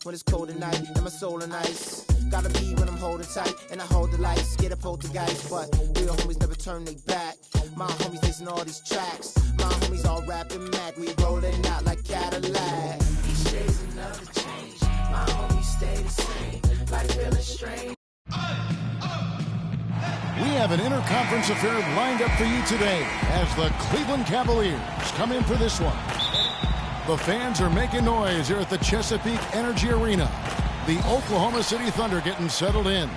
when it's cold at night and my soul in ice. Gotta be when I'm holding tight and I hold the lights. Get a poltergeist, but real homies never turn they back. My homies listen all these tracks. My homies all rapping Mac. We rolling out like Cadillac. Each day's another change. My homies stay the same. Like feeling strange. We have an interconference affair lined up for you today as the Cleveland Cavaliers come in for this one. The fans are making noise here at the Chesapeake Energy Arena. The Oklahoma City Thunder getting settled in.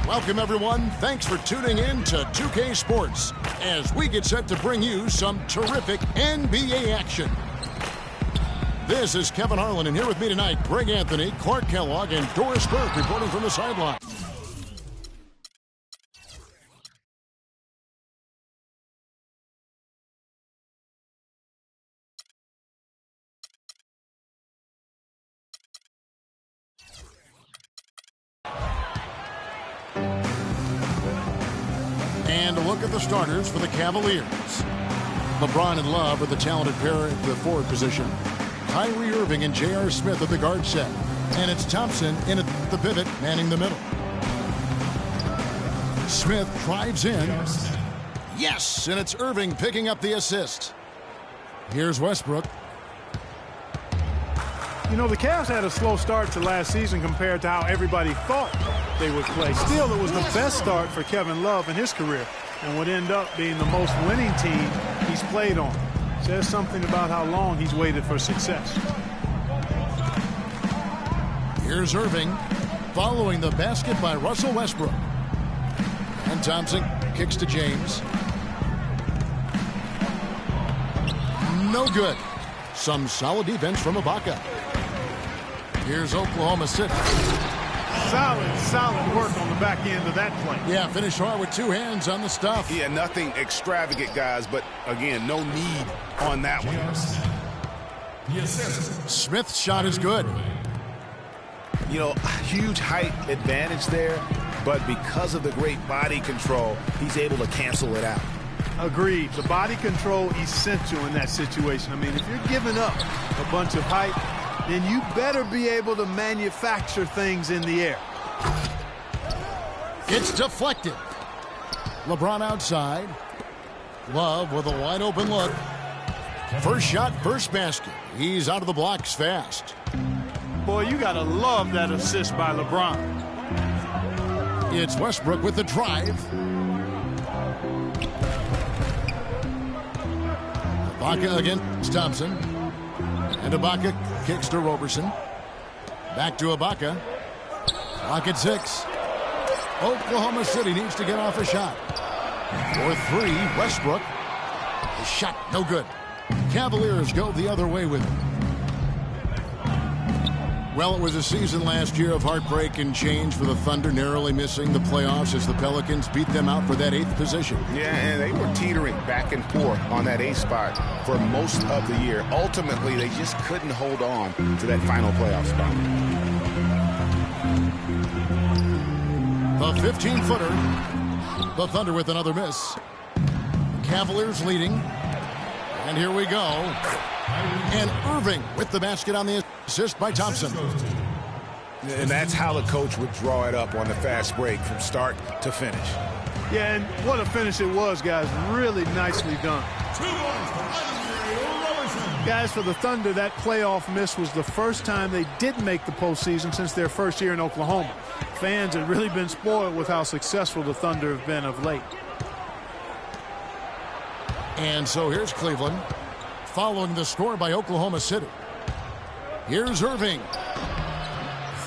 Welcome, everyone. Thanks for tuning in to 2K Sports as we get set to bring you some terrific NBA action. This is Kevin Harlan, and here with me tonight, Greg Anthony, Clark Kellogg, and Doris Burke reporting from the sideline. And a look at the starters for the Cavaliers. LeBron and Love are the talented pair at the forward position. Kyrie Irving and J.R. Smith at the guard set. And it's Thompson in at the pivot, manning the middle. Smith drives in. Yes, and it's Irving picking up the assist. Here's Westbrook. You know, the Cavs had a slow start to last season compared to how everybody thought they would play. Still, it was the best start for Kevin Love in his career and would end up being the most winning team he's played on. Says something about how long he's waited for success. Here's Irving following the basket by Russell Westbrook. And Thompson kicks to James. No good. Some solid defense from Ibaka. Here's Oklahoma City. Solid work on the back end of that play. Yeah, finish hard with two hands on the stuff. Yeah, nothing extravagant, guys, but again, no need on that one. Smith's shot is good. You know, huge height advantage there, but because of the great body control, he's able to cancel it out. Agreed. The body control essential in that situation. I mean, if you're giving up a bunch of height, then you better be able to manufacture things in the air. It's deflected. LeBron outside. Love with a wide open look. First shot, first basket. He's out of the blocks fast. Boy, you got to love that assist by LeBron. It's Westbrook with the drive. Ibaka against Thompson. And Ibaka kicks to Roberson. Back to Ibaka. Clock at 6. Oklahoma City needs to get off a shot. For 3, Westbrook. The shot, no good. Cavaliers go the other way with it. Well, it was a season last year of heartbreak and change for the Thunder, narrowly missing the playoffs as the Pelicans beat them out for that 8th position. Yeah, and they were teetering back and forth on that 8th spot for most of the year. Ultimately, they just couldn't hold on to that final playoff spot. The 15-footer. The Thunder with another miss. Cavaliers leading. And here we go. And Irving with the basket on the assist by Thompson. And that's how the coach would draw it up on the fast break from start to finish. Yeah, and what a finish it was, guys. Really nicely done. Guys, for the Thunder, that playoff miss was the first time they didn't make the postseason since their first year in Oklahoma. Fans have really been spoiled with how successful the Thunder have been of late. And so here's Cleveland following the score by Oklahoma City. Here's Irving.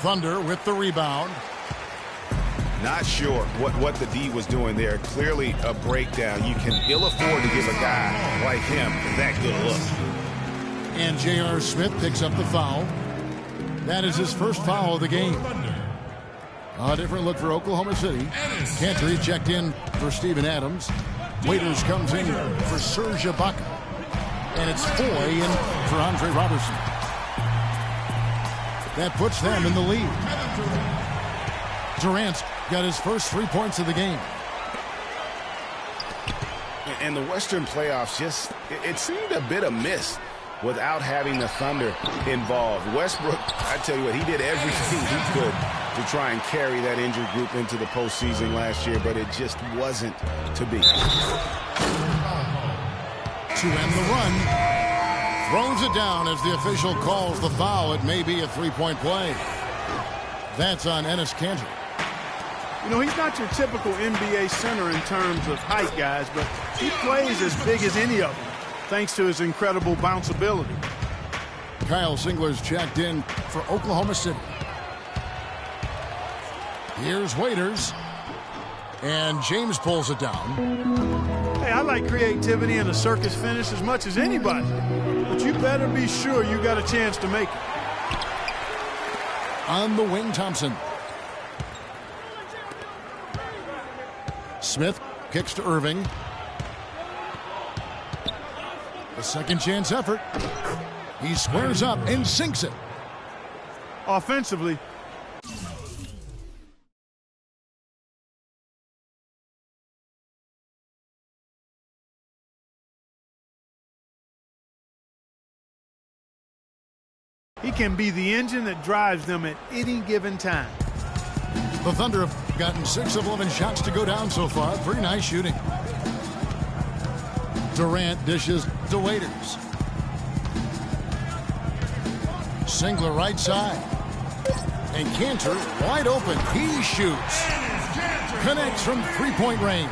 Thunder with the rebound. Not sure what the D was doing there. Clearly a breakdown. You can ill afford to give a guy like him that good look. And J.R. Smith picks up the foul. That is his first foul of the game. A different look for Oklahoma City. Cantry checked in for Steven Adams. Waiters comes in for Serge Ibaka. And it's Foy in for Andre Robertson. That puts them in the lead. Durant's got his first 3 points of the game. And the Western playoffs it seemed a bit amiss without having the Thunder involved. Westbrook, I tell you what, he did everything he could to try and carry that injured group into the postseason last year, but it just wasn't to be. To end the run, throws it down as the official calls the foul. It may be a three-point play. That's on Enes Kanter. You know, he's not your typical NBA center in terms of height, guys, but he plays as big as any of them, thanks to his incredible bounceability. Kyle Singler's checked in for Oklahoma City. Here's Waiters. And James pulls it down. Hey, I like creativity and a circus finish as much as anybody. But you better be sure you got a chance to make it. On the wing, Thompson. Smith kicks to Irving. A second chance effort. He squares up and sinks it. Offensively, he can be the engine that drives them at any given time. The Thunder have gotten 6 of 11 shots to go down so far. Pretty nice shooting. Durant dishes to Waiters. Singler right side. And Kanter wide open. He shoots. Connects from three-point range.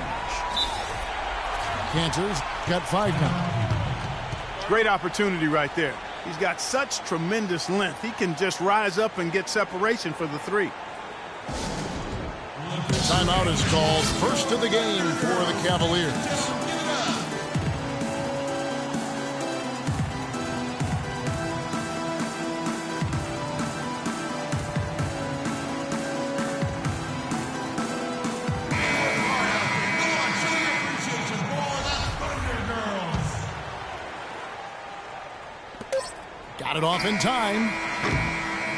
Kanter's got 5 now. Great opportunity right there. He's got such tremendous length. He can just rise up and get separation for the three. Timeout is called. First of the game for the Cavaliers. Got it off in time.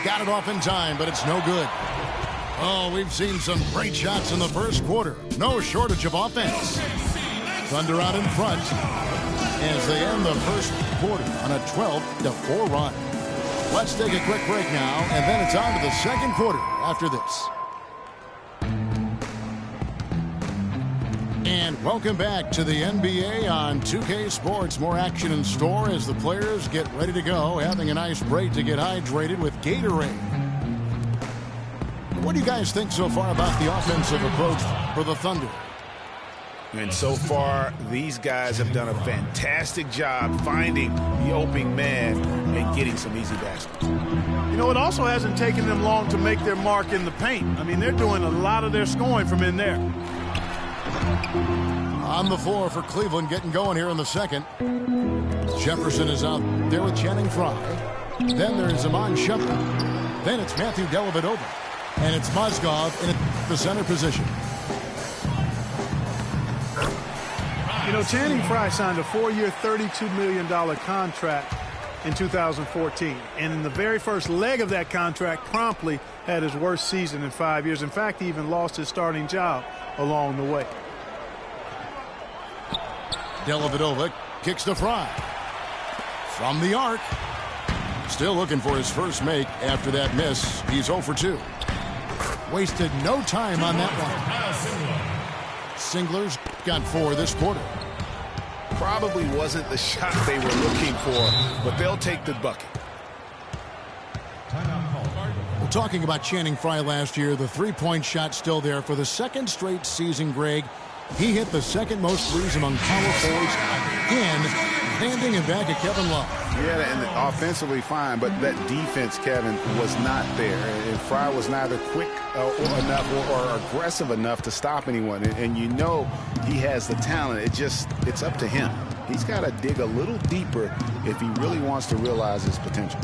Got it off in time, but it's no good. Oh, we've seen some great shots in the first quarter. No shortage of offense. Thunder out in front as they end the first quarter on a 12-4 run. Let's take a quick break now, and then it's on to the second quarter after this. And welcome back to the NBA on 2K Sports. More action in store as the players get ready to go, having a nice break to get hydrated with Gatorade. What do you guys think so far about the offensive approach for the Thunder? And so far, these guys have done a fantastic job finding the opening man and getting some easy baskets. You know, it also hasn't taken them long to make their mark in the paint. I mean, they're doing a lot of their scoring from in there. On the floor for Cleveland, getting going here in the second. Jefferson is out there with Channing Frye. Then there's Iman Shumpert. Then it's Matthew Dellavedova. And it's Mozgov in the center position. You know, Channing Frye signed a 4-year, $32 million contract in 2014. And in the very first leg of that contract, promptly had his worst season in 5 years. In fact, he even lost his starting job along the way. Dellavedova kicks to Frye. From the arc. Still looking for his first make after that miss. He's 0 for 2. Wasted no time on that one. Singler's got 4 this quarter. Probably wasn't the shot they were looking for, but they'll take the bucket. We're talking about Channing Frye last year. The three-point shot still there for the second straight season, Greg. He hit the second most threes among power forwards again, handing it back to Kevin Love. Yeah, and offensively fine, but that defense, Kevin, was not there. And Frye was neither quick enough or aggressive enough to stop anyone. And you know he has the talent. It's up to him. He's got to dig a little deeper if he really wants to realize his potential.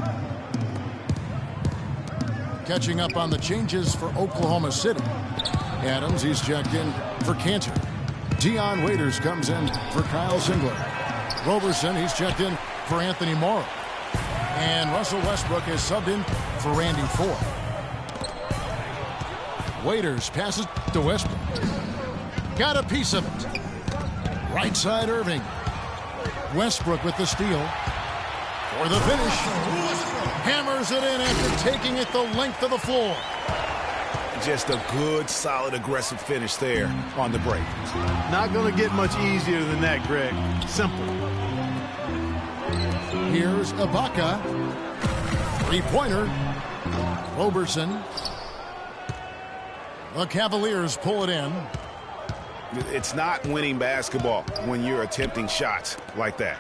Catching up on the changes for Oklahoma City. Adams, he's checked in for Kanter. Dion Waiters comes in for Kyle Singler. Roberson, he's checked in for Anthony Morrow. And Russell Westbrook is subbed in for Randy Ford. Waiters passes to Westbrook. Got a piece of it. Right side Irving. Westbrook with the steal. For the finish. Hammers it in after taking it the length of the floor. Just a good, solid, aggressive finish there on the break. Not going to get much easier than that, Greg. Simple. Here's Ibaka. Three-pointer. Roberson. The Cavaliers pull it in. It's not winning basketball when you're attempting shots like that.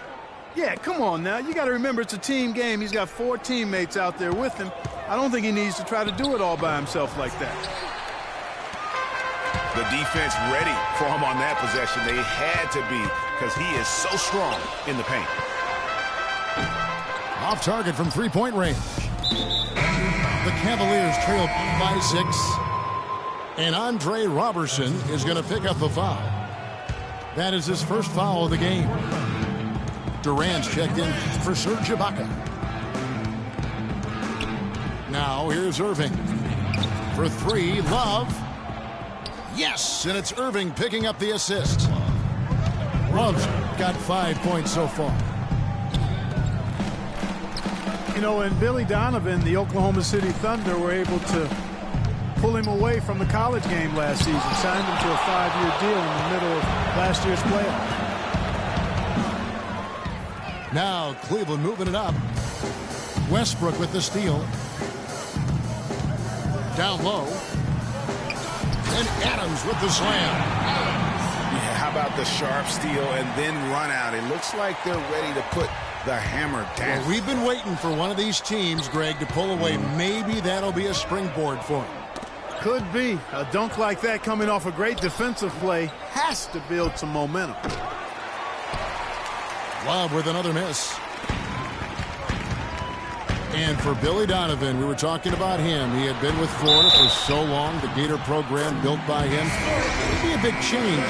Yeah, come on now. You got to remember it's a team game. He's got 4 teammates out there with him. I don't think he needs to try to do it all by himself like that. The defense ready for him on that possession. They had to be because he is so strong in the paint. Off target from three-point range. The Cavaliers trail by 6. And Andre Roberson is going to pick up the foul. That is his first foul of the game. Durant's checked in for Serge Ibaka. Now here's Irving. For 3, Love. Yes, and it's Irving picking up the assist. Love's got 5 points so far. You know, and Billy Donovan, the Oklahoma City Thunder, were able to pull him away from the college game last season, signed him to a 5-year deal in the middle of last year's playoff. Now Cleveland moving it up. Westbrook with the steal. Down low. And Adams with the slam. Yeah, how about the sharp steal and then run out? It looks like they're ready to put the hammer down. Well, we've been waiting for one of these teams, Greg, to pull away. Maybe that'll be a springboard for him. Could be. A dunk like that coming off a great defensive play has to build some momentum. Love with another miss. And for Billy Donovan, we were talking about him. He had been with Florida for so long, the Gator program built by him. It would be a big change.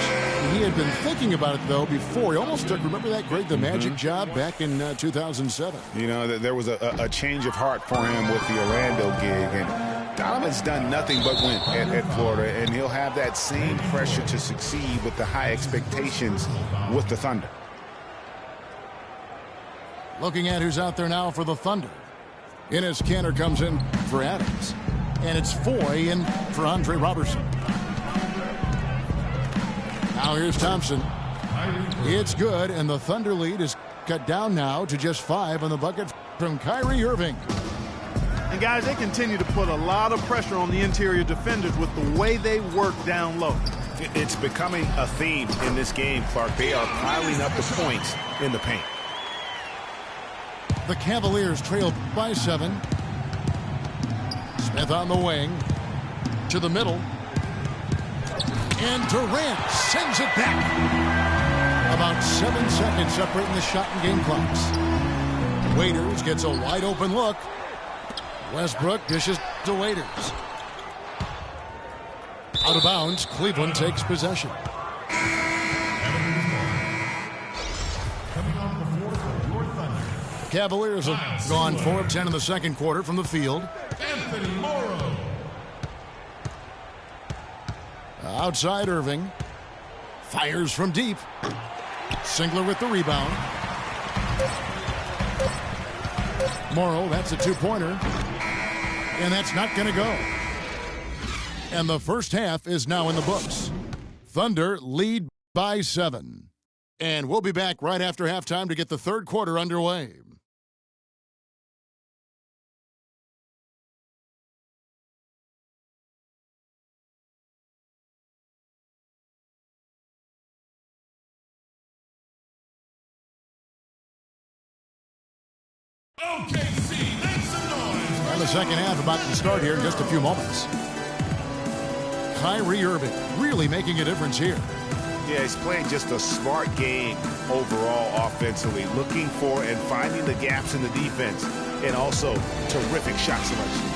He had been thinking about it, though, before. He almost took, remember that, Greg, the Magic job back in 2007? You know, there was a change of heart for him with the Orlando gig. And Donovan's done nothing but win at Florida, and he'll have that same pressure to succeed with the high expectations with the Thunder. Looking at who's out there now for the Thunder. Enes Kanter comes in for Adams. And it's Foy in for Andre Roberson. Now here's Thompson. It's good, and the Thunder lead is cut down now to just 5 on the bucket from Kyrie Irving. And guys, they continue to put a lot of pressure on the interior defenders with the way they work down low. It's becoming a theme in this game, Clark. They are piling up the points in the paint. The Cavaliers trail by 7. Smith on the wing. To the middle. And Durant sends it back. About 7 seconds separating the shot and game clocks. Waiters gets a wide open look. Westbrook dishes to Waiters. Out of bounds, Cleveland takes possession. Cavaliers have gone 4 of 10 in the second quarter from the field. Anthony Morrow. Outside Irving. Fires from deep. Singler with the rebound. Morrow, that's a 2-pointer. And that's not going to go. And the first half is now in the books. Thunder lead by 7. And we'll be back right after halftime to get the third quarter underway. OKC, make some noise. And the second half about to start here in just a few moments. Kyrie Irving really making a difference here. Yeah, he's playing just a smart game overall offensively, looking for and finding the gaps in the defense, and also terrific shot selection.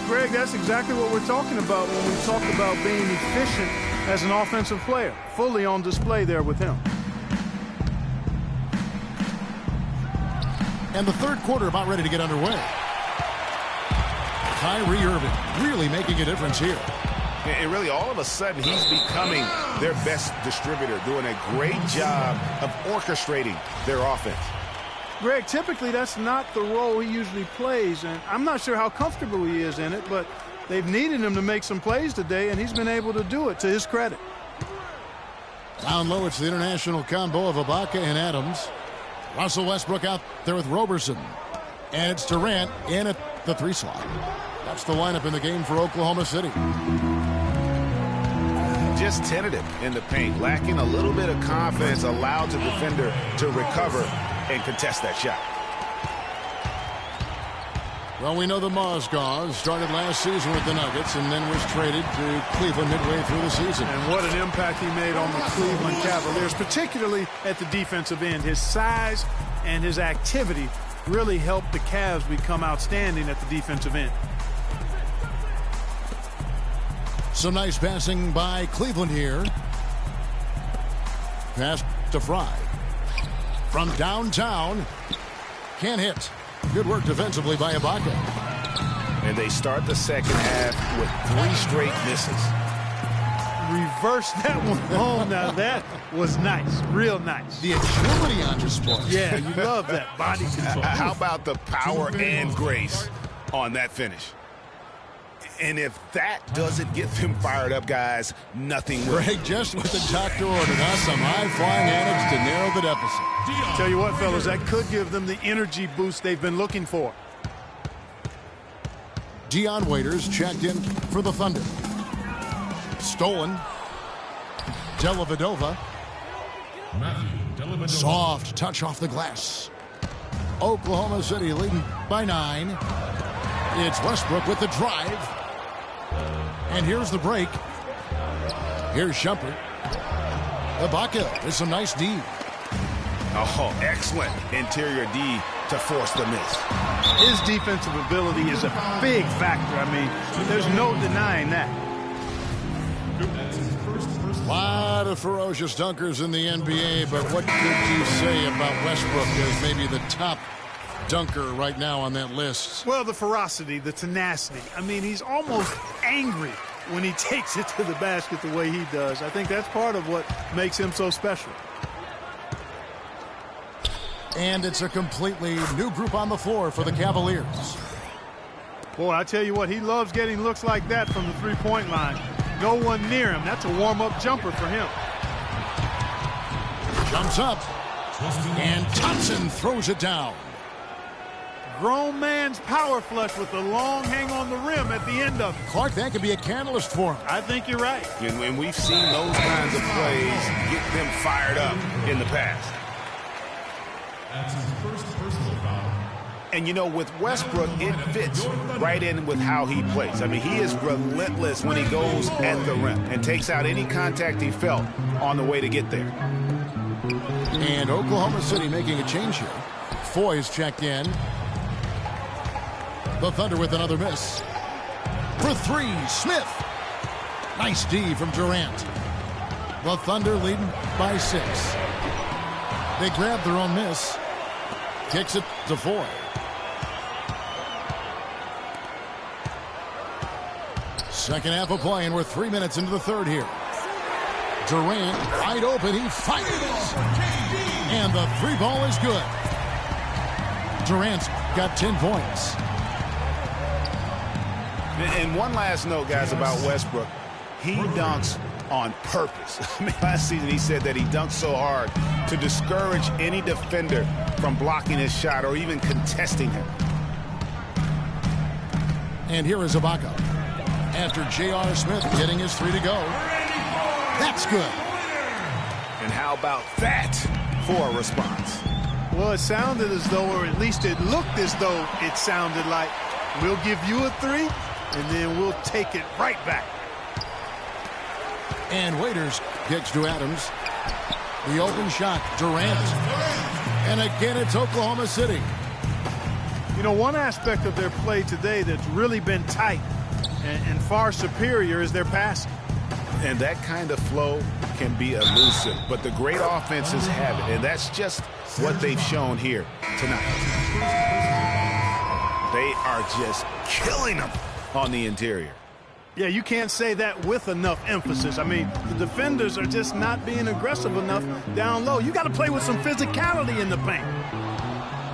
Greg, that's exactly what we're talking about when we talk about being efficient as an offensive player, fully on display there with him. And the third quarter about ready to get underway. Kyrie Irving really making a difference here. And really, all of a sudden, he's becoming their best distributor, doing a great job of orchestrating their offense. Greg, typically that's not the role he usually plays, and I'm not sure how comfortable he is in it, but they've needed him to make some plays today, and he's been able to do it to his credit. Down low, it's the international combo of Ibaka and Adams. Russell Westbrook out there with Roberson. And it's Durant in at the 3 slot. That's the lineup in the game for Oklahoma City. Just tentative in the paint, lacking a little bit of confidence, allowed the defender to recover and contest that shot. Well, we know the Mozgov started last season with the Nuggets and then was traded to Cleveland midway through the season. And what an impact he made on the Cleveland Cavaliers, particularly at the defensive end. His size and his activity really helped the Cavs become outstanding at the defensive end. Some nice passing by Cleveland here. Pass to Fry. From downtown. Can't hit. Good work defensively by Ibaka. And they start the second half with 3 straight misses. Reverse that one home. Now that was nice. Real nice. The agility on display. Yeah, you love that body control. How about the power and grace on that finish? And if that doesn't get them fired up, guys, nothing will. Greg, just what the doctor ordered us, some high-flying antics to narrow the deficit. Tell you what, fellas, that could give them the energy boost they've been looking for. Dion Waiters checked in for the Thunder. Stolen. Dellavedova. Soft touch off the glass. Oklahoma City leading by 9. It's Westbrook with the drive. And here's the break. Here's Shumpert. Ibaka with some nice D. Oh, excellent interior D to force the miss. His defensive ability is a big factor. I mean, there's no denying that. A lot of ferocious dunkers in the NBA, but what could you say about Westbrook as maybe the top dunker right now on that list? Well, the ferocity, the tenacity. I mean, he's almost angry when he takes it to the basket the way he does. I think that's part of what makes him so special. And it's a completely new group on the floor for the Cavaliers. Boy, I tell you what, he loves getting looks like that from the three-point line. No one near him. That's a warm-up jumper for him. Jumps up. And Thompson throws it down. Grown man's power flush with the long hang on the rim at the end of it. Clark, that could be a catalyst for him. I think you're right. And we've seen those kinds of plays get them fired up in the past. That's his first personal foul. And, you know, with Westbrook, it fits right in with how he plays. I mean, he is relentless when he goes at the rim and takes out any contact he felt on the way to get there. And Oklahoma City making a change here. Foy's checked in. The Thunder with another miss. For 3, Smith. Nice D from Durant. The Thunder leading by 6. They grab their own miss. Kicks it to Foy. Second half of play, and we're 3 minutes into the third here. Durant wide open. He fires. And the 3 ball is good. Durant's got 10 points. And one last note, guys, about Westbrook. He dunks on purpose. I mean, last season he said that he dunked so hard to discourage any defender from blocking his shot or even contesting him. And here is Ibaka. After J.R. Smith getting his 3 to go. That's good. And how about that for a response? Well, it sounded as though, or at least it looked as though it sounded like, we'll give you a 3, and then we'll take it right back. And Waiters kicks to Adams. The open shot, Durant. And again, it's Oklahoma City. You know, one aspect of their play today that's really been tight and far superior is their passing. And that kind of flow can be elusive, but the great offenses have it, and that's just what they've shown here tonight. They are just killing them on the interior. Yeah, you can't say that with enough emphasis. I mean, the defenders are just not being aggressive enough down low. You got to play with some physicality in the paint.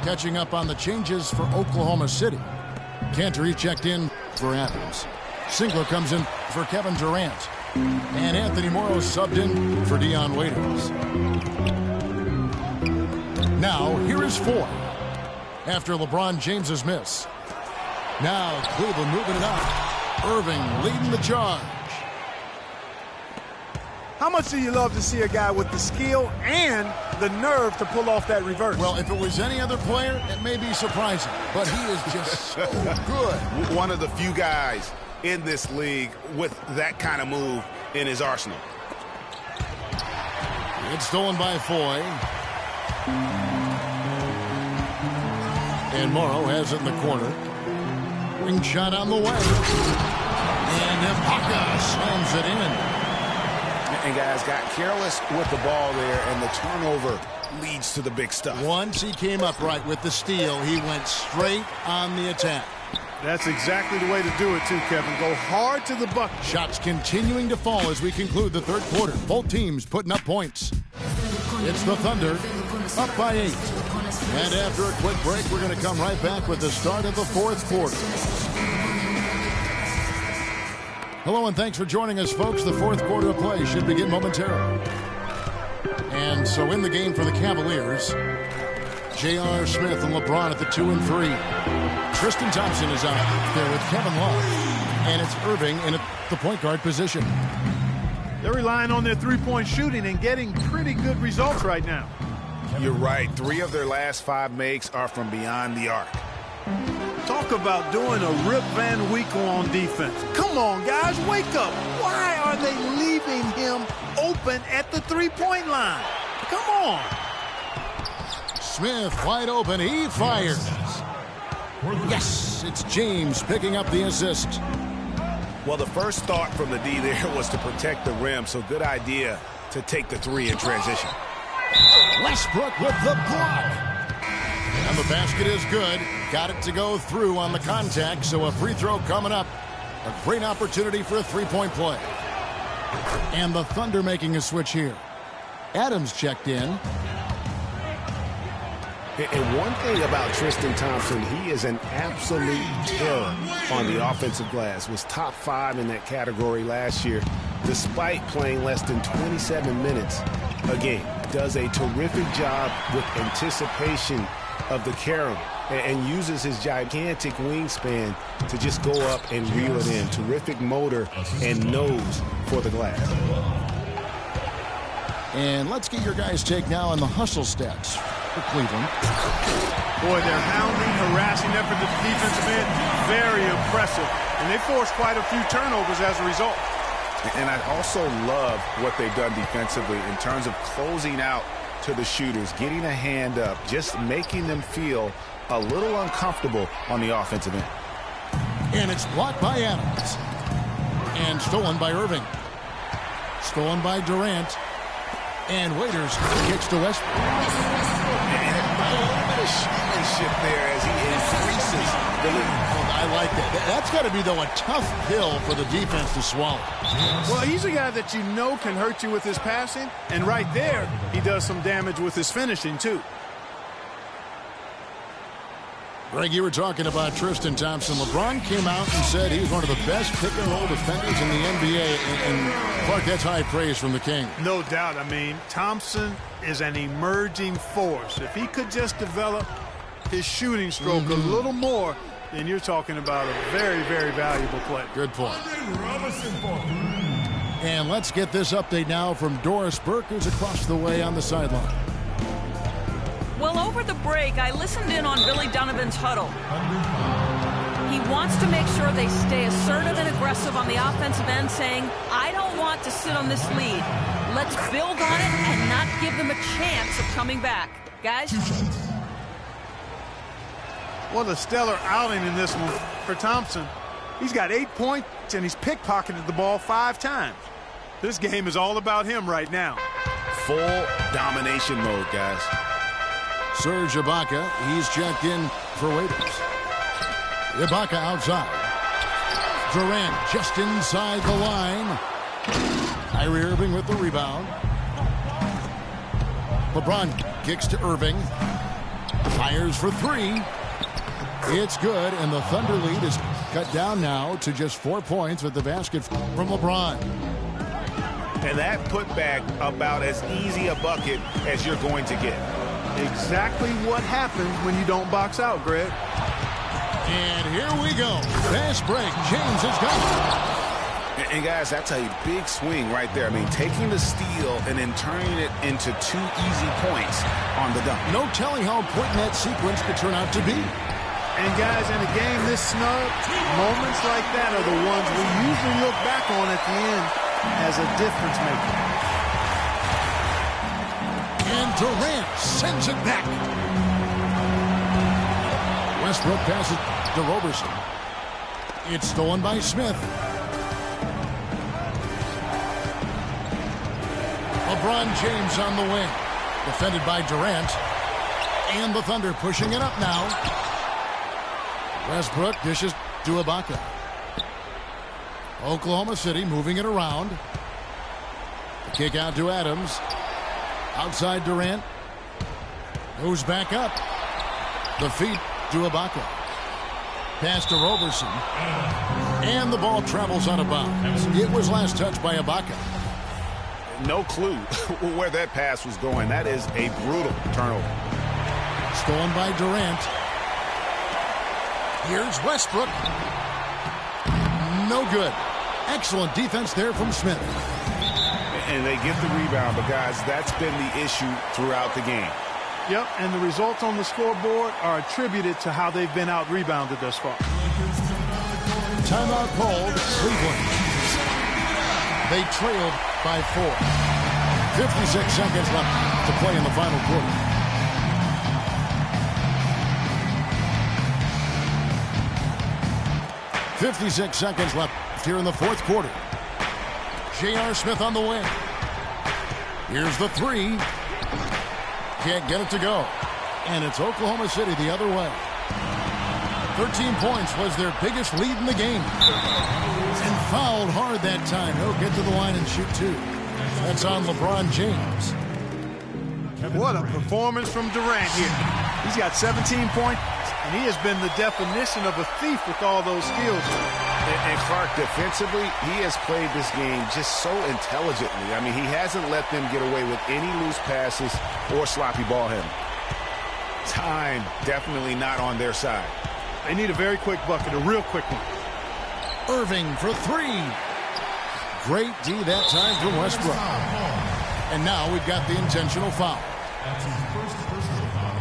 Catching up on the changes for Oklahoma City. Cantor checked in for Adams. Singler comes in for Kevin Durant. And Anthony Morrow subbed in for Dion Waiters. Now, here is Foy. After LeBron James's miss. Now, Cleveland moving it up. Irving leading the charge. How much do you love to see a guy with the skill and the nerve to pull off that reverse? Well, if it was any other player, it may be surprising. But he is just so good. One of the few guys in this league with that kind of move in his arsenal. It's stolen by Foy. And Morrow has it in the corner. Ring shot on the way. And Ibaka slams it in. And guys got careless with the ball there, and the turnover leads to the big stuff. Once he came up right with the steal, he went straight on the attack. That's exactly the way to do it, too, Kevin. Go hard to the bucket. Shots continuing to fall as we conclude the third quarter. Both teams putting up points. It's the Thunder, up by 8. And after a quick break, we're going to come right back with the start of the fourth quarter. Hello, and thanks for joining us, folks. The fourth quarter of play should begin momentarily. And so in the game for the Cavaliers, J.R. Smith and LeBron at the 2 and 3. Tristan Thompson is out there with Kevin Love. And it's Irving in the point guard position. They're relying on their three-point shooting and getting pretty good results right now. You're right. 3 of their last 5 makes are from beyond the arc. Talk about doing a Rip Van Winkle on defense. Come on, guys, wake up. Why are they leaving him open at the three-point line? Come on. Smith wide open. He fires. Yes, it's James picking up the assist. Well, the first thought from the D there was to protect the rim, so good idea to take the 3 in transition. Westbrook with the block. And the basket is good. Got it to go through on the contact, so a free throw coming up. A great opportunity for a three-point play. And the Thunder making a switch here. Adams checked in. And one thing about Tristan Thompson, he is an absolute terror on the offensive glass. Was top 5 in that category last year, despite playing less than 27 minutes a game. Does a terrific job with anticipation of the carom and uses his gigantic wingspan to just go up and reel it in. Terrific motor and nose for the glass. And let's get your guys' take now on the hustle stats for Cleveland. Boy, their hounding, harassing effort to the defensive end, very impressive. And they forced quite a few turnovers as a result. And I also love what they've done defensively in terms of closing out to the shooters, getting a hand up, just making them feel a little uncomfortable on the offensive end. And it's blocked by Adams. And stolen by Irving. Stolen by Durant. And Waiters kicks to Westbrook. And a little bit of showmanship there as he increases the lead. I like that. That's got to be, though, a tough pill for the defense to swallow. Well, he's a guy that you know can hurt you with his passing. And right there, he does some damage with his finishing, too. Greg, you were talking about Tristan Thompson. LeBron came out and said he's one of the best pick-and-roll defenders in the NBA. And Clark, that's high praise from the King. No doubt. I mean, Thompson is an emerging force. If he could just develop his shooting stroke a little more, then you're talking about a very, very valuable player. Good point. And let's get this update now from Doris Burke, who's across the way on the sideline. Well, over the break, I listened in on Billy Donovan's huddle. He wants to make sure they stay assertive and aggressive on the offensive end, saying, I don't want to sit on this lead. Let's build on it and not give them a chance of coming back. Guys? What a stellar outing in this one for Thompson. He's got 8 points, and he's pickpocketed the ball 5 times. This game is all about him right now. Full domination mode, guys. Serge Ibaka, he's checked in for waivers. Ibaka outside. Durant just inside the line. Kyrie Irving with the rebound. LeBron kicks to Irving. Fires for three. It's good, and the Thunder lead is cut down now to just 4 points with the basket from LeBron. And that putback about as easy a bucket as you're going to get. Exactly what happens when you don't box out, Greg. And here we go. Fast break. James has got it. And guys, I tell you, big swing right there. I mean, taking the steal and then turning it into 2 easy points on the dunk. No telling how important that sequence could turn out to be. And guys, in a game this snug, moments like that are the ones we usually look back on at the end as a difference maker. And Durant sends it back. Westbrook passes to Roberson. It's stolen by Smith. LeBron James on the wing. Defended by Durant. And the Thunder pushing it up now. Westbrook dishes to Ibaka. Oklahoma City moving it around. The kick out to Adams. Outside Durant. Moves back up. The feed to Ibaka. Pass to Roberson. And the ball travels out of bounds. It was last touched by Ibaka. No clue where that pass was going. That is a brutal turnover. Stolen by Durant. Here's Westbrook. No good. Excellent defense there from Smith. And they get the rebound, but guys, that's been the issue throughout the game. Yep, and the results on the scoreboard are attributed to how they've been out-rebounded thus far. Timeout called Cleveland. They trailed by 4. 56 seconds left to play in the final quarter. .56 seconds left here in the fourth quarter. J.R. Smith on the wing. Here's the three. Can't get it to go. And it's Oklahoma City the other way. 13 points was their biggest lead in the game. And fouled hard that time. He'll get to the line and shoot 2. That's on LeBron James. What a performance from Durant here. He's got 17 points, and he has been the definition of a thief with all those skills. And Clark, defensively, he has played this game just so intelligently. I mean, he hasn't let them get away with any loose passes or sloppy ball handling. Time definitely not on their side. They need a very quick bucket, a real quick one. Irving for 3. Great D that time from Westbrook. And now we've got the intentional foul. That's his first personal foul.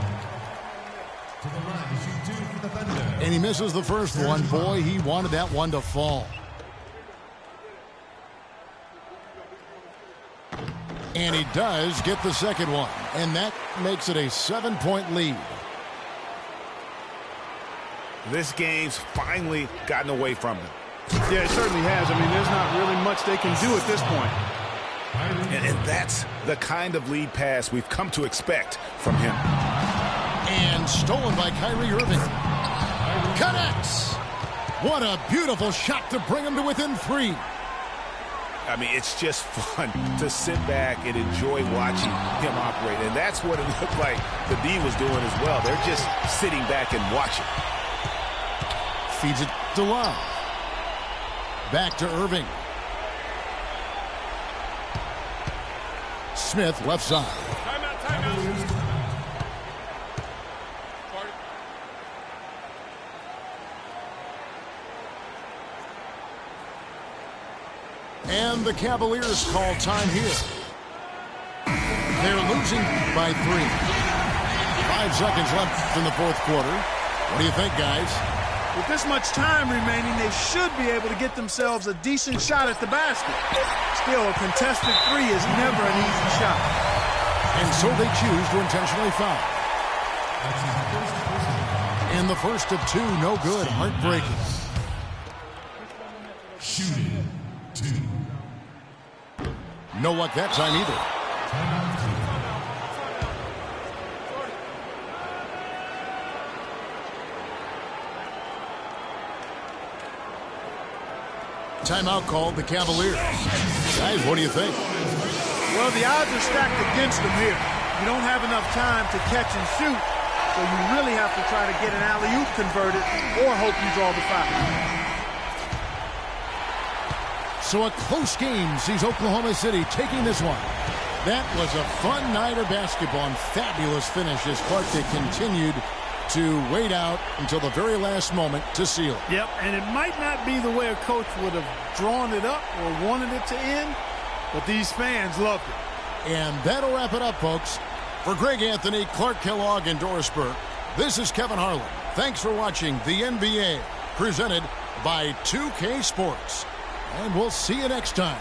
To the line to shoot 2 for the Thunder. And he misses the first one. Boy, he wanted that one to fall. And he does get the second one. And that makes it a 7-point lead. This game's finally gotten away from them. Yeah, it certainly has. I mean, there's not really much they can do at this point. And that's the kind of lead pass we've come to expect from him. And stolen by Kyrie Irving. Connects. What a beautiful shot to bring him to within 3. I mean, it's just fun to sit back and enjoy watching him operate. And that's what it looked like the D was doing as well. They're just sitting back and watching. Feeds it to Love. Back to Irving. Smith left side. Timeout. And the Cavaliers call time here. They're losing by 3. 5 seconds left in the fourth quarter. What do you think, guys? With this much time remaining, they should be able to get themselves a decent shot at the basket. Still, a contested 3 is never an easy shot. And so they choose to intentionally foul. That's his first personal foul. And the first of 2, no good, heartbreaking. Shooting 2. no luck that time either. Timeout called the Cavaliers. Guys, what do you think? Well, the odds are stacked against them here. You don't have enough time to catch and shoot, so you really have to try to get an alley-oop converted or hope you draw the foul. So a close game sees Oklahoma City taking this one. That was a fun night of basketball and fabulous finish as Clark, they continued to wait out until the very last moment to seal it. Yep, and it might not be the way a coach would have drawn it up or wanted it to end, but these fans loved it. And that'll wrap it up, folks. For Greg Anthony, Clark Kellogg, and Doris Burke, this is Kevin Harlan. Thanks for watching the NBA, presented by 2K Sports. And we'll see you next time.